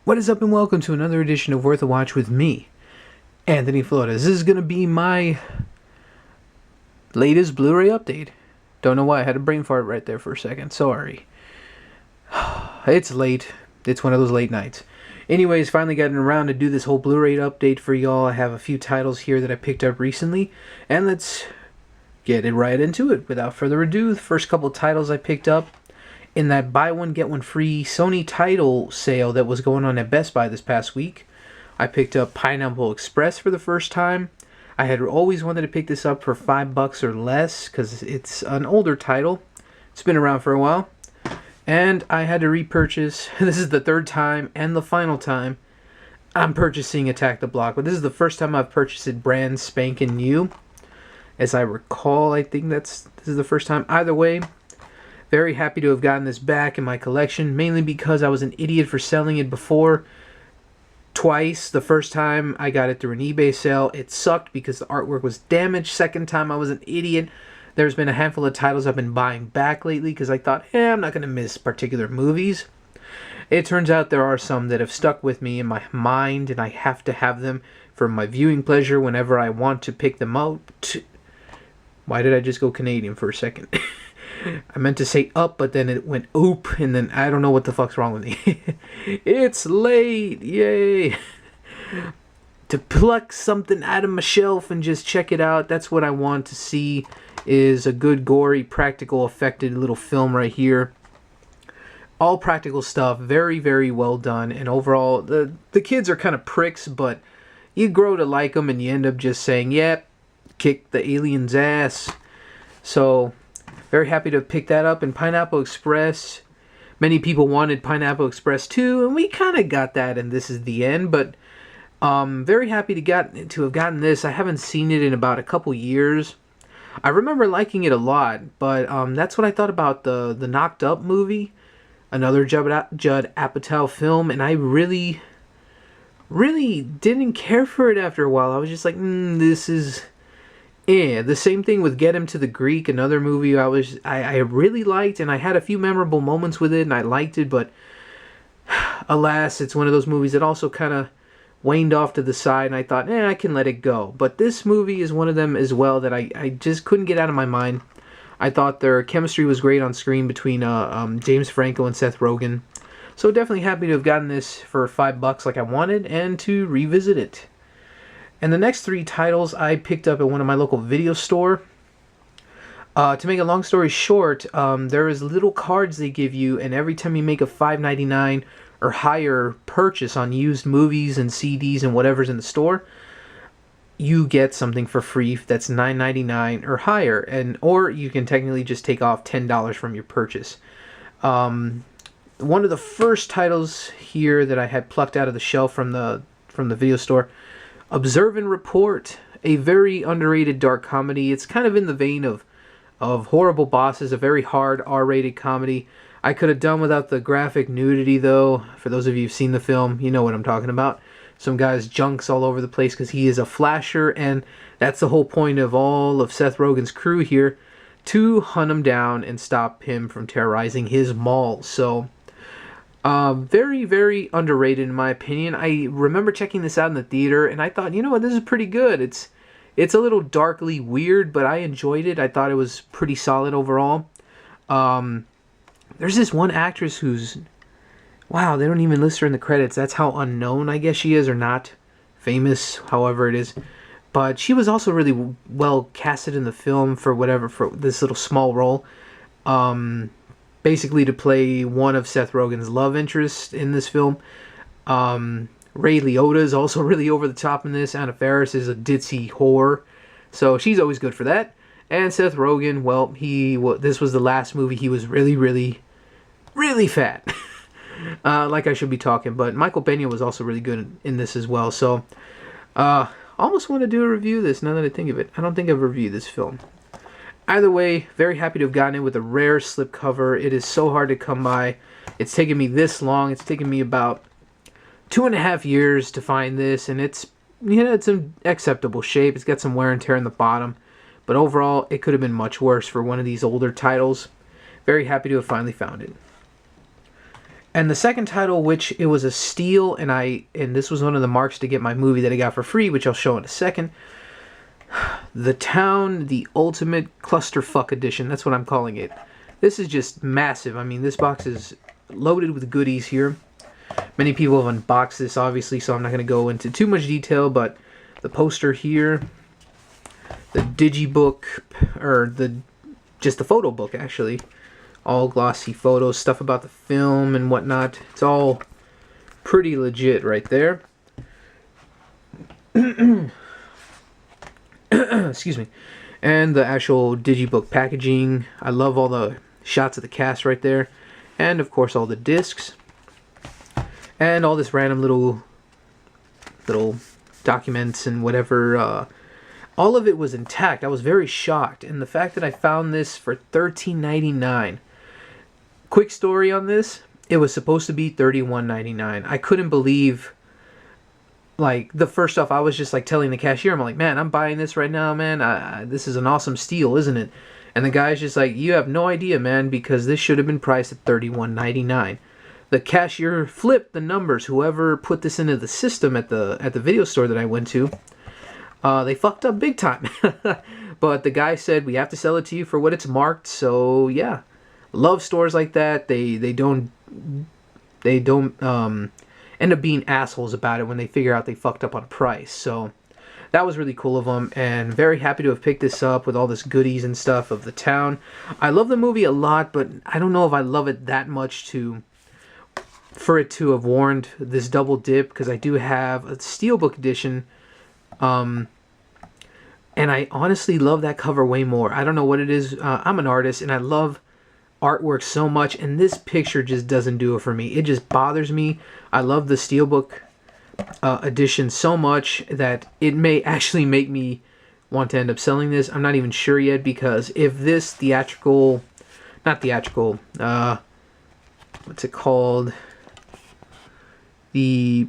What is up, and welcome to another edition of Worth a Watch with me, Anthony Flores. This is going to be my latest Blu-ray update. Don't know why, I had a brain fart right there for a second. Sorry. It's late. It's one of those late nights. Anyways, finally gotten around to do this whole Blu-ray update for y'all. I have a few titles here that I picked up recently, and let's get it right into it. Without further ado, the first couple titles I picked up in that buy one get one free Sony title sale that was going on at Best Buy this past week. I picked up Pineapple Express for the first time. I had always wanted to pick this up for $5 or less because it's an older title. It's been around for a while. And I had to repurchase. This is the third time and the final time I'm purchasing Attack the Block. But this is the first time I've purchased it brand spanking new. As I recall, I think this is the first time. Either way, very happy to have gotten this back in my collection, mainly because I was an idiot for selling it before twice. The first time I got it through an eBay sale, it sucked because the artwork was damaged. Second time I was an idiot. There's been a handful of titles I've been buying back lately because I thought, I'm not going to miss particular movies. It turns out there are some that have stuck with me in my mind, and I have to have them for my viewing pleasure whenever I want to pick them out. Why did I just go Canadian for a second? I meant to say up, but then it went oop, and then I don't know what the fuck's wrong with me. It's late, yay! To pluck something out of my shelf and just check it out, that's what I want to see, is a good, gory, practical, affected little film right here. All practical stuff, very, very well done, and overall, the kids are kind of pricks, but you grow to like them, and you end up just saying, yep, kick the alien's ass. So very happy to pick that up. In Pineapple Express, many people wanted Pineapple Express 2, and we kind of got that, and this is the end. But very happy to have gotten this. I haven't seen it in about a couple years. I remember liking it a lot, but that's what I thought about the Knocked Up movie, another Judd Apatow film, and I really didn't care for it after a while. I was just like, this is... Yeah, the same thing with Get Him to the Greek, another movie I really liked, and I had a few memorable moments with it, and I liked it, but alas, it's one of those movies that also kind of waned off to the side, and I thought, I can let it go. But this movie is one of them as well that I just couldn't get out of my mind. I thought their chemistry was great on screen between James Franco and Seth Rogen. So definitely happy to have gotten this for $5 like I wanted, and to revisit it. And the next three titles I picked up at one of my local video store. To make a long story short, there is little cards they give you, and every time you make a $5.99 or higher purchase on used movies and CDs and whatever's in the store, you get something for free that's $9.99 or higher, or you can technically just take off $10 from your purchase. One of the first titles here that I had plucked out of the shelf from the video store, Observe and Report, a very underrated dark comedy. It's kind of in the vein of Horrible Bosses, a very hard R-rated comedy. I could have done without the graphic nudity, though. For those of you who've seen the film, you know what I'm talking about. Some guy's junks all over the place because he is a flasher, and that's the whole point of all of Seth Rogen's crew here, to hunt him down and stop him from terrorizing his mall. So very, very underrated in my opinion. I remember checking this out in the theater, and I thought, you know what, this is pretty good. It's a little darkly weird, but I enjoyed it. I thought it was pretty solid overall. There's this one actress who's, wow, they don't even list her in the credits. That's how unknown I guess she is, or not famous, however it is. But she was also really well casted in the film for this little small role. Basically to play one of Seth Rogen's love interests in this film. Ray Liotta is also really over the top in this. Anna Faris is a ditzy whore, so she's always good for that. And Seth Rogen, well, this was the last movie he was really, really, really fat. Like I should be talking, but Michael Pena was also really good in this as well. So, almost want to do a review of this now that I think of it. I don't think I've reviewed this film. Either way, very happy to have gotten it with a rare slipcover. It is so hard to come by. It's taken me this long. It's taken me about 2.5 years to find this, and it's in acceptable shape. It's got some wear and tear in the bottom, but overall, it could have been much worse for one of these older titles. Very happy to have finally found it. And the second title, which it was a steal, and this was one of the marks to get my movie that I got for free, which I'll show in a second. The Town, the Ultimate Clusterfuck Edition. That's what I'm calling it. This is just massive. I mean, this box is loaded with goodies here. Many people have unboxed this, obviously, so I'm not going to go into too much detail, but the poster here, the digibook, or just the photo book, actually. All glossy photos, stuff about the film and whatnot. It's all pretty legit right there. Excuse me. And the actual digibook packaging. I love all the shots of the cast right there. And of course all the discs. And all this random little documents and whatever. All of it was intact. I was very shocked. And the fact that I found this for $13.99. Quick story on this. It was supposed to be $31.99. I couldn't believe, like, the first off, I was just like telling the cashier, I'm like, man, I'm buying this right now, man. This is an awesome steal, isn't it? And the guy's just like, you have no idea, man, because this should have been priced at $31.99. The cashier flipped the numbers. Whoever put this into the system at the video store that I went to, they fucked up big time. But the guy said, we have to sell it to you for what it's marked. So yeah, love stores like that. They don't end up being assholes about it when they figure out they fucked up on price. So that was really cool of them, and very happy to have picked this up with all this goodies and stuff of The Town. I love the movie a lot, but I don't know if I love it that much for it to have warranted this double dip, because I do have a steelbook edition, and I honestly love that cover way more. I don't know what it is. I'm an artist, and I love artwork so much, and this picture just doesn't do it for me. It just bothers me. I love the steelbook edition so much that it may actually make me want to end up selling this. I'm not even sure yet, because if this what's it called? The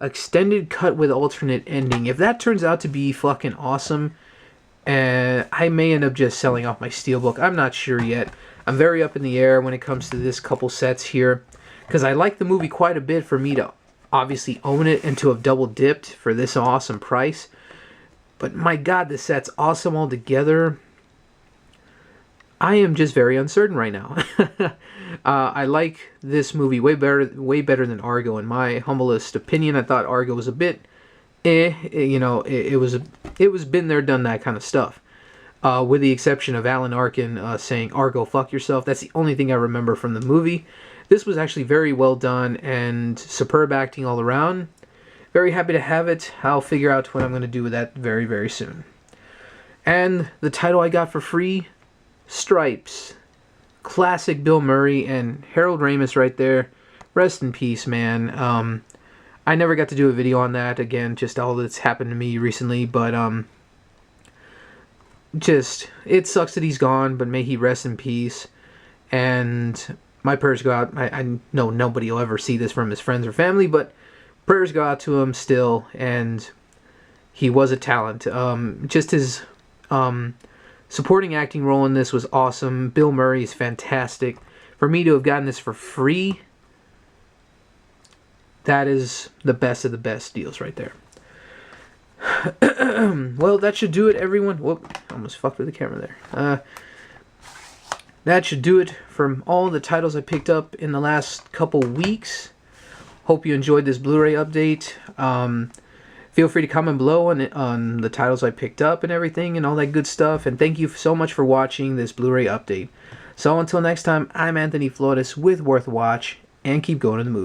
extended cut with alternate ending. If that turns out to be fucking awesome, and I may end up just selling off my steelbook. I'm not sure yet. I'm very up in the air when it comes to this couple sets here, because I like the movie quite a bit for me to obviously own it and to have double dipped for this awesome price. But my god, this set's awesome altogether. I am just very uncertain right now. I like this movie way better than Argo, in my humblest opinion. I thought Argo was a bit it was been there, done that kind of stuff. With the exception of Alan Arkin saying, Argo, fuck yourself. That's the only thing I remember from the movie. This was actually very well done and superb acting all around. Very happy to have it. I'll figure out what I'm going to do with that very, very soon. And the title I got for free, Stripes. Classic Bill Murray and Harold Ramis right there. Rest in peace, man. I never got to do a video on that. Again, just all that's happened to me recently. But, it sucks that he's gone, but may he rest in peace. And my prayers go out. I know nobody will ever see this from his friends or family, but prayers go out to him still. And he was a talent. Just his supporting acting role in this was awesome. Bill Murray is fantastic. For me to have gotten this for free, that is the best of the best deals right there. Well, that should do it, everyone. Whoop, almost fucked with the camera there. That should do it from all the titles I picked up in the last couple weeks. Hope you enjoyed this Blu-ray update. Feel free to comment below on the titles I picked up and everything and all that good stuff. And thank you so much for watching this Blu-ray update. So until next time, I'm Anthony Flores with Worth Watch, and keep going to the movies.